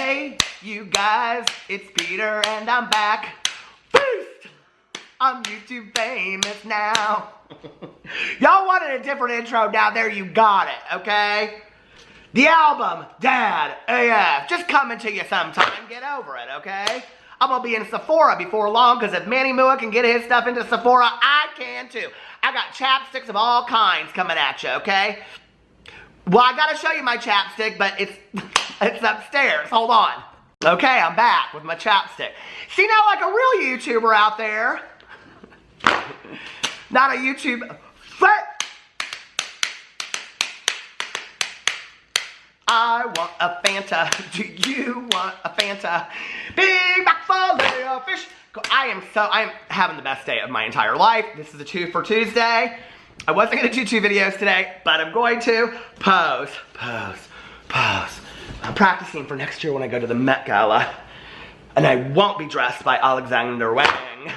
Hey, you guys, it's Peter and I'm back. Boost! I'm YouTube famous now. Y'all wanted a different intro, down there you got it, okay? The album, Dad AF, just coming to you sometime, get over it, okay? I'm gonna be in Sephora before long, because if Manny Mua can get his stuff into Sephora, I can too. I got chapsticks of all kinds coming at you, okay? Well, I gotta show you my chapstick, but it's upstairs. Hold on. Okay, I'm back with my chapstick. See now, like a real YouTuber out there. Not a YouTube. I want a Fanta. Do you want a Fanta? Big back fillet of fish. I'm having the best day of my entire life. This is a 2 for Tuesday. I wasn't going to do 2 videos today, but I'm going to pose. I'm practicing for next year when I go to the Met Gala. And I won't be dressed by Alexander Wang.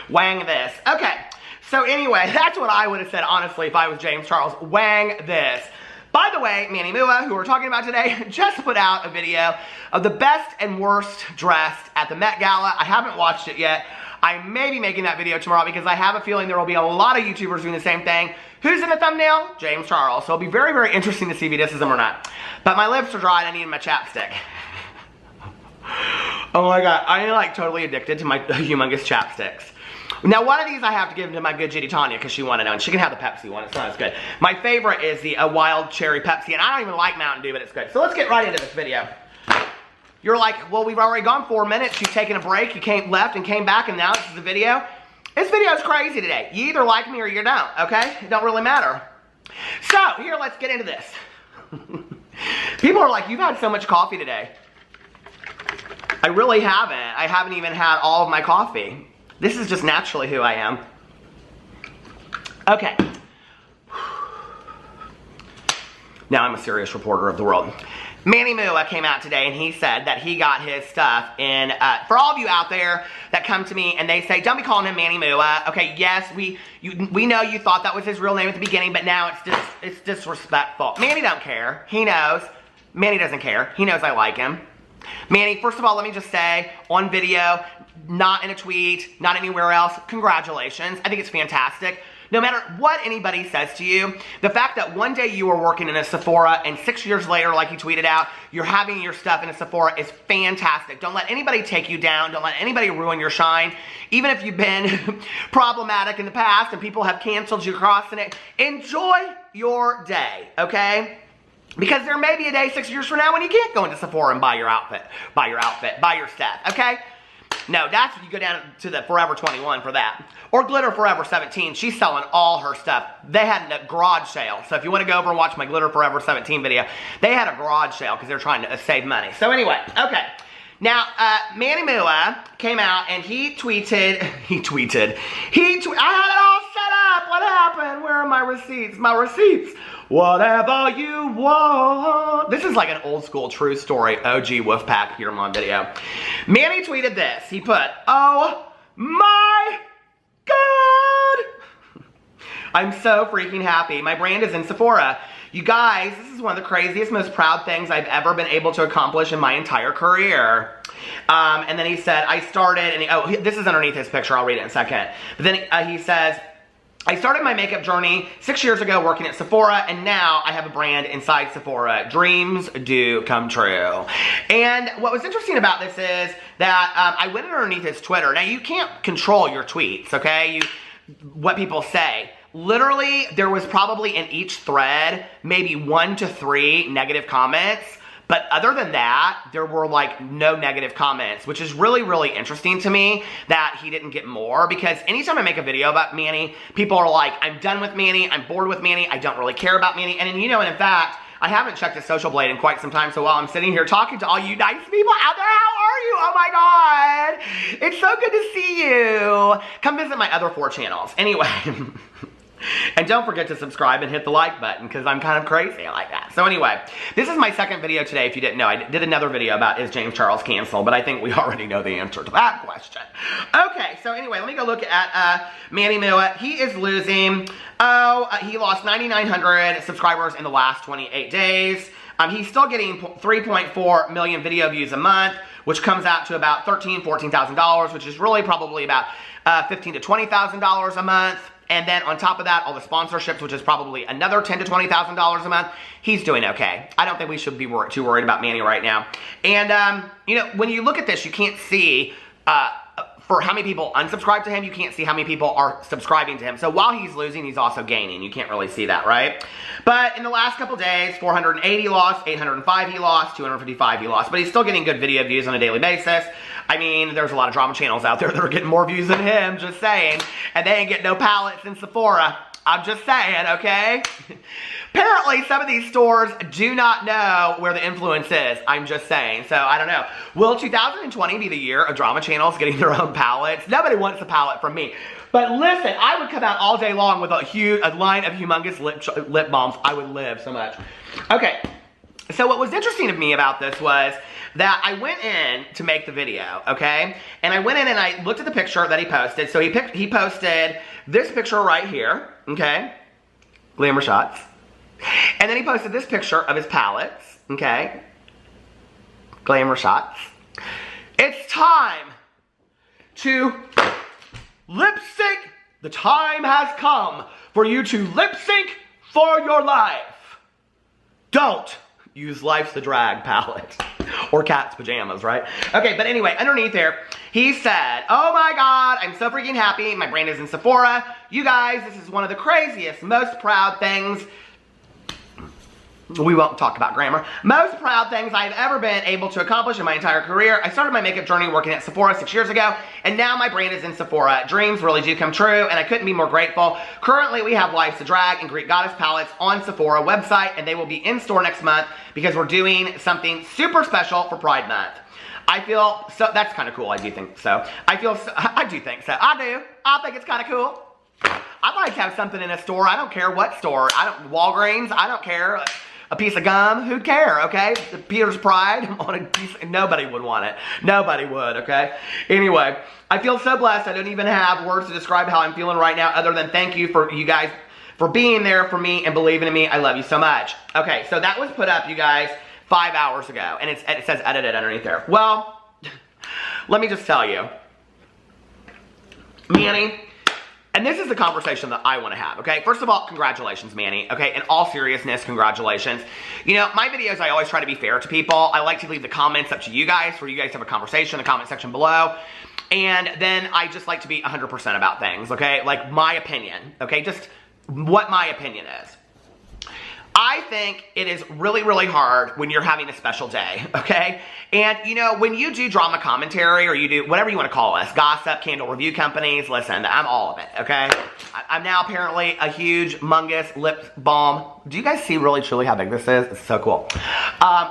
Wang this. Okay, so anyway, that's what I would have said, honestly, if I was James Charles. Wang this. By the way, Manny Mua, who we're talking about today, just put out a video of the best and worst dressed at the Met Gala. I haven't watched it yet. I may be making that video tomorrow because I have a feeling there will be a lot of YouTubers doing the same thing. Who's in the thumbnail? James Charles. So it'll be very, very interesting to see if he disses them or not. But my lips are dry and I need my chapstick. Oh my god, I am like totally addicted to my humongous chapsticks. Now one of these I have to give to my good Judy Tanya because she wanted to know, and she can have the Pepsi one, it's not as good. My favorite is the wild cherry Pepsi, and I don't even like Mountain Dew, but it's good. So let's get right into this video. You're like, well, we've already gone 4 minutes, you've taken a break, you left and came back, and now this is the video. This video is crazy today. You either like me or you don't, okay? It don't really matter. So, here, let's get into this. People are like, you've had so much coffee today. I really haven't. I haven't even had all of my coffee. This is just naturally who I am. Okay. Now I'm a serious reporter of the world. Manny Mua came out today and he said that he got his stuff in, for all of you out there that come to me and they say, don't be calling him Manny Mua. Okay, yes, we know you thought that was his real name at the beginning, but now it's disrespectful. Manny don't care. He knows. Manny doesn't care. He knows I like him. Manny, first of all, let me just say, on video, not in a tweet, not anywhere else, congratulations. I think it's fantastic. No matter what anybody says to you, the fact that one day you were working in a Sephora and 6 years later, like you tweeted out, you're having your stuff in a Sephora is fantastic. Don't let anybody take you down. Don't let anybody ruin your shine. Even if you've been problematic in the past and people have canceled you crossing it, enjoy your day, okay? Because there may be a day 6 years from now when you can't go into Sephora and buy your stuff, okay? No, that's when you go down to the Forever 21 for that. Or Glitter Forever 17. She's selling all her stuff. They had a garage sale. So if you want to go over and watch my Glitter Forever 17 video, they had a garage sale because they're trying to save money. So anyway, okay. Now, Manny Mua came out and he tweeted, I had it all set up. What happened? Where are my receipts? My receipts. Whatever you want. This is like an old school true story OG Wolfpack Peter Monn video. Manny tweeted this. He put, oh my God. I'm so freaking happy. My brand is in Sephora. You guys, this is one of the craziest, most proud things I've ever been able to accomplish in my entire career. And then he said, I started, and this is underneath his picture. I'll read it in a second. But then he says, I started my makeup journey 6 years ago working at Sephora, and now I have a brand inside Sephora. Dreams do come true. And what was interesting about this is that I went underneath his Twitter. Now, you can't control your tweets, okay? What people say. Literally, there was probably in each thread maybe 1 to 3 negative comments. But other than that, there were like no negative comments, which is really, really interesting to me that he didn't get more, because anytime I make a video about Manny, people are like, I'm done with Manny, I'm bored with Manny, I don't really care about Manny. And you know, and in fact, I haven't checked his social blade in quite some time, so while I'm sitting here talking to all you nice people out there, how are you? Oh my God, it's so good to see you. Come visit my other 4 channels. Anyway. And don't forget to subscribe and hit the like button, because I'm kind of crazy like that. So anyway, this is my second video today, if you didn't know. I did another video about is James Charles canceled, but I think we already know the answer to that question. Okay, so anyway, let me go look at Manny Mua. He is losing, he lost 9,900 subscribers in the last 28 days. He's still getting 3.4 million video views a month, which comes out to about $13,000, $14,000, which is really probably about $15,000 to $20,000 a month. And then on top of that, all the sponsorships, which is probably another $10,000 to $20,000 a month. He's doing okay. I don't think we should be too worried about Manny right now. And, you know, when you look at this, you can't see, for how many people unsubscribe to him, you can't see how many people are subscribing to him. So while he's losing, he's also gaining. You can't really see that, right? But in the last couple days, 480 he lost, 805 he lost, 255 he lost. But he's still getting good video views on a daily basis. I mean, there's a lot of drama channels out there that are getting more views than him, just saying. And they ain't getting no palettes in Sephora. I'm just saying, okay? Apparently, some of these stores do not know where the influence is. I'm just saying. So, I don't know. Will 2020 be the year of drama channels getting their own palettes? Nobody wants a palette from me. But listen, I would come out all day long with a line of humongous lip balms. I would live so much. Okay. So what was interesting to me about this was that I went in to make the video, okay? And I went in and I looked at the picture that he posted. So he posted this picture right here, okay? Glamour shots. And then he posted this picture of his palettes, okay? Glamour shots. It's time to lip sync. The time has come for you to lip sync for your life. Don't use Life's the Drag palette. Or Cat's pajamas, right? Okay, but anyway, underneath there, he said, oh my God, I'm so freaking happy. My brand is in Sephora. You guys, this is one of the craziest, most proud things. We won't talk about grammar. Most proud things I've ever been able to accomplish in my entire career. I started my makeup journey working at Sephora 6 years ago, and now my brand is in Sephora. Dreams really do come true, and I couldn't be more grateful. Currently, we have Life's the Drag and Greek Goddess palettes on Sephora website, and they will be in store next month because we're doing something super special for Pride Month. I feel so, that's kind of cool, I do think so. I do think so. I think it's kind of cool. I'd like to have something in a store. I don't care what store. Walgreens, I don't care. A piece of gum, who'd care, okay? Peter's Pride, on a piece, nobody would want it. Nobody would, okay? Anyway, I feel so blessed. I don't even have words to describe how I'm feeling right now other than thank you for you guys for being there for me and believing in me. I love you so much. Okay, so that was put up, you guys, 5 hours ago, and it says edited underneath there. Well, let me just tell you, Manny, and this is the conversation that I want to have, okay? First of all, congratulations, Manny, okay? In all seriousness, congratulations. You know, my videos, I always try to be fair to people. I like to leave the comments up to you guys, for you guys to have a conversation in the comment section below. And then I just like to be 100% about things, okay? Like, my opinion, okay? Just what my opinion is. I think it is really, really hard when you're having a special day, okay? And, you know, when you do drama commentary or you do whatever you want to call us, gossip, candle review companies, listen, I'm all of it, okay? I'm now apparently a huge, humongous lip balm. Do you guys see really, truly how big this is? It's so cool.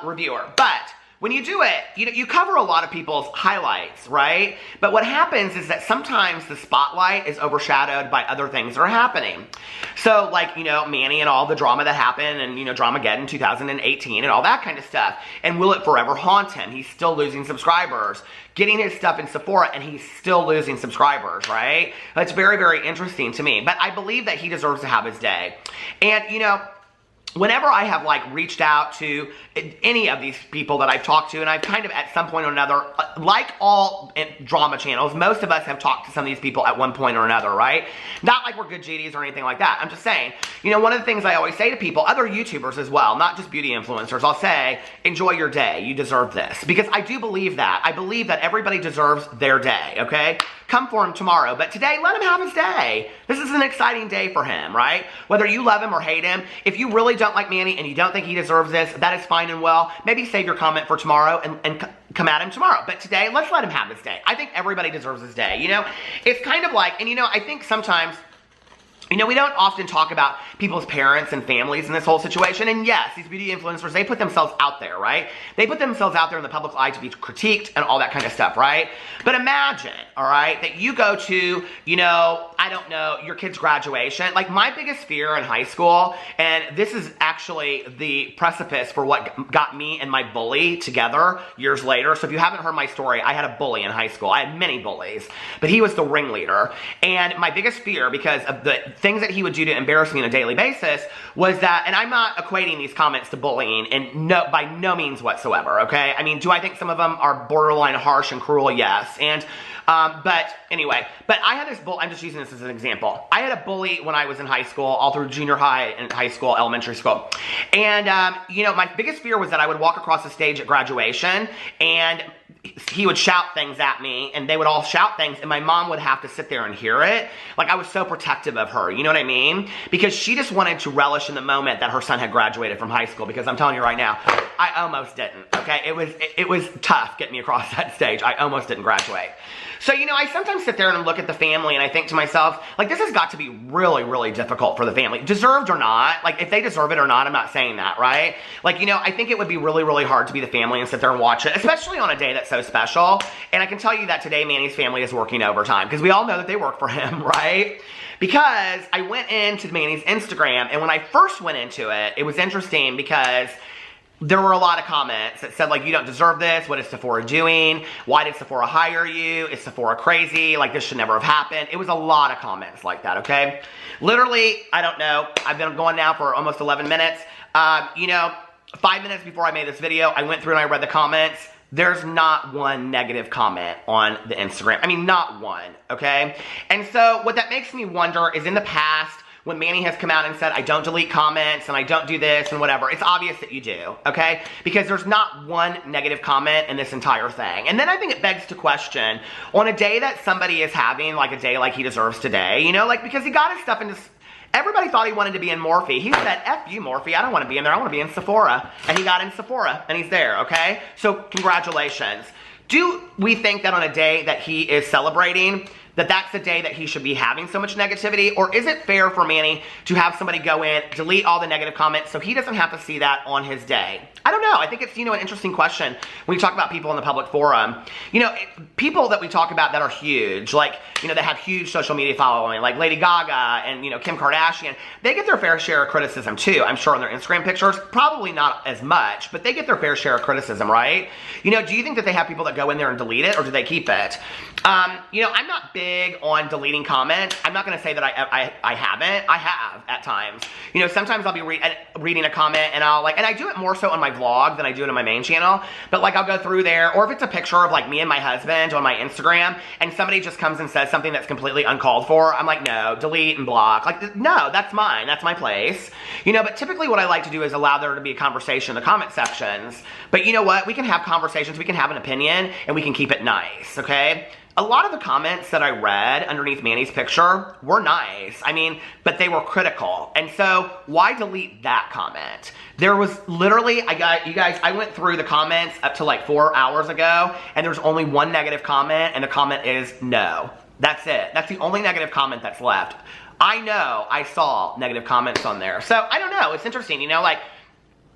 Reviewer. But when you do it, you cover a lot of people's highlights, right? But what happens is that sometimes the spotlight is overshadowed by other things that are happening. So, like, you know, Manny and all the drama that happened and, you know, Dramageddon 2018 and all that kind of stuff. And will it forever haunt him? He's still losing subscribers. Getting his stuff in Sephora and he's still losing subscribers, right? That's very, very interesting to me. But I believe that he deserves to have his day. And, you know, whenever I have, like, reached out to any of these people that I've talked to, and I've kind of at some point or another, like all drama channels, most of us have talked to some of these people at one point or another, right? Not like we're good GDs or anything like that. I'm just saying, you know, one of the things I always say to people, other YouTubers as well, not just beauty influencers, I'll say, enjoy your day. You deserve this. Because I do believe that. I believe that everybody deserves their day, okay? Come for him tomorrow, but today, let him have his day. This is an exciting day for him, right? Whether you love him or hate him, if you really don't like Manny and you don't think he deserves this, that is fine and well. Maybe save your comment for tomorrow and come at him tomorrow. But today, let's let him have his day. I think everybody deserves his day, you know? It's kind of like, and you know, I think sometimes, you know, we don't often talk about people's parents and families in this whole situation. And yes, these beauty influencers, they put themselves out there, right? They put themselves out there in the public eye to be critiqued and all that kind of stuff, right? But imagine, all right, that you go to, you know, I don't know, your kid's graduation. Like, my biggest fear in high school, and this is actually the precipice for what got me and my bully together years later. So if you haven't heard my story, I had a bully in high school. I had many bullies, but he was the ringleader. And my biggest fear, because of things that he would do to embarrass me on a daily basis was that, and I'm not equating these comments to bullying, and by no means whatsoever, okay? I mean, do I think some of them are borderline harsh and cruel? Yes. And, but anyway, but I had this I'm just using this as an example. I had a bully when I was in high school, all through junior high and high school, elementary school. And, you know, my biggest fear was that I would walk across the stage at graduation and he would shout things at me, and they would all shout things, and my mom would have to sit there and hear it. Like, I was so protective of her, you know what I mean? Because she just wanted to relish in the moment that her son had graduated from high school, because I'm telling you right now, I almost didn't, okay? It was tough getting me across that stage. I almost didn't graduate. So, you know, I sometimes sit there and look at the family, and I think to myself, like, this has got to be really, really difficult for the family. Deserved or not, like, if they deserve it or not, I'm not saying that, right? Like, you know, I think it would be really, really hard to be the family and sit there and watch it, especially on a day that's so special. And I can tell you that today Manny's family is working overtime, because we all know that they work for him, right? Because I went into Manny's Instagram, and when I first went into it, it was interesting because there were a lot of comments that said, like, you don't deserve this. What is Sephora doing? Why did Sephora hire you? Is Sephora crazy? Like, this should never have happened. It was a lot of comments like that, okay? Literally, I don't know. I've been going now for almost 11 minutes. You know, 5 minutes before I made this video, I went through and I read the comments. There's not one negative comment on the Instagram. I mean, not one, okay? And so what that makes me wonder is, in the past, when Manny has come out and said, I don't delete comments and I don't do this and whatever, it's obvious that you do, okay? Because there's not one negative comment in this entire thing. And then I think it begs to question, on a day that somebody is having, like a day like he deserves today, you know, like, because he got his stuff into, everybody thought he wanted to be in Morphe. He said, F you, Morphe, I don't want to be in there, I want to be in Sephora. And he got in Sephora, and he's there, okay? So, congratulations. Do we think that on a day that he is celebrating, that that's the day that he should be having so much negativity? Or is it fair for Manny to have somebody go in, delete all the negative comments so he doesn't have to see that on his day? I don't know. I think it's, you know, an interesting question when you talk about people in the public forum. You know, people that we talk about that are huge, like, you know, that have huge social media following, like Lady Gaga and, you know, Kim Kardashian, they get their fair share of criticism too, I'm sure, on their Instagram pictures. Probably not as much, but they get their fair share of criticism, right? You know, do you think that they have people that go in there and delete it, or do they keep it? You know, I'm not big on deleting comments. I'm not going to say that I haven't. I have at times. You know, sometimes I'll be reading a comment and I'll like, and I do it more so on my vlog than I do it on my main channel, but like I'll go through there, or if it's a picture of like me and my husband on my Instagram and somebody just comes and says something that's completely uncalled for, I'm like, no, delete and block. Like, no, that's mine. That's my place. You know, but typically what I like to do is allow there to be a conversation in the comment sections. But you know what? We can have conversations, we can have an opinion, and we can keep it nice, okay? A lot of the comments that I read underneath Manny's picture were nice. I mean, but they were critical. And so, why delete that comment? There was literally, you guys, I went through the comments up to like 4 hours ago, and there's only one negative comment, and the comment is no. That's it. That's the only negative comment that's left. I know I saw negative comments on there. So, I don't know. It's interesting, you know, like,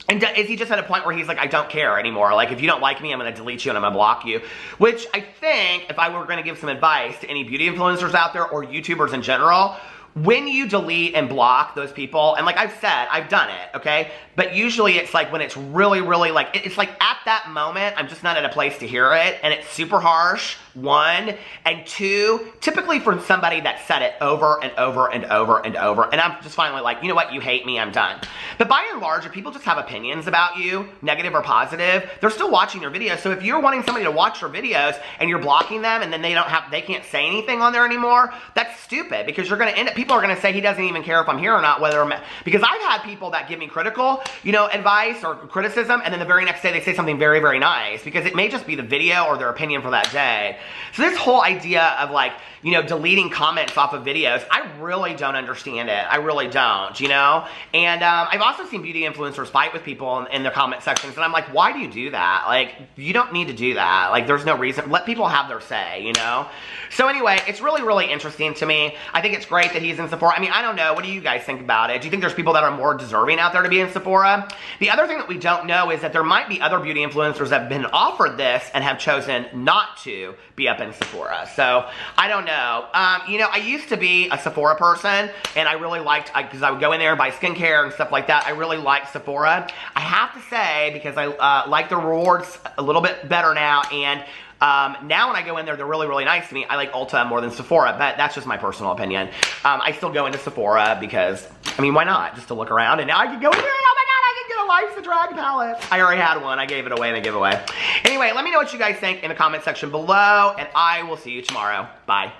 and is he just at a point where he's like, I don't care anymore? Like, if you don't like me, I'm going to delete you and I'm going to block you. Which I think, if I were going to give some advice to any beauty influencers out there or YouTubers in general, when you delete and block those people, and like I've said, I've done it, okay? But usually it's like when it's really, really like, it's like at that moment, I'm just not at a place to hear it, and it's super harsh, one, and two, typically from somebody that said it over and over and over and over, and I'm just finally like, you know what, you hate me, I'm done. But by and large, if people just have opinions about you, negative or positive, they're still watching your videos. So if you're wanting somebody to watch your videos and you're blocking them and then they can't say anything on there anymore, that's stupid, because you're going to end up, people are going to say he doesn't even care if I'm here or not, because I've had people that give me critical, you know, advice or criticism, and then the very next day they say something very, very nice, because it may just be the video or their opinion for that day. So this whole idea of like, you know, deleting comments off of videos, I really don't understand it. I really don't, you know? And I've also seen beauty influencers fight with people in the comment sections, and I'm like, why do you do that? Like, you don't need to do that. Like, there's no reason. Let people have their say, you know? So anyway, it's really, really interesting to me. I think it's great that he's in Sephora. I mean, I don't know. What do you guys think about it? Do you think there's people that are more deserving out there to be in Sephora? The other thing that we don't know is that there might be other beauty influencers that have been offered this and have chosen not to be up in Sephora. So, I don't know. You know, I used to be a Sephora person, and I really liked, because I would go in there and buy skincare and stuff like that. I really liked Sephora. I have to say, because I like the rewards a little bit better now, and Now when I go in there, they're really, really nice to me. I like Ulta more than Sephora, but that's just my personal opinion. I still go into Sephora because, I mean, why not? Just to look around, and now I can go in there, oh my God, I can get a Life's a Drag palette. I already had one. I gave it away in a giveaway. Anyway, let me know what you guys think in the comment section below, and I will see you tomorrow. Bye.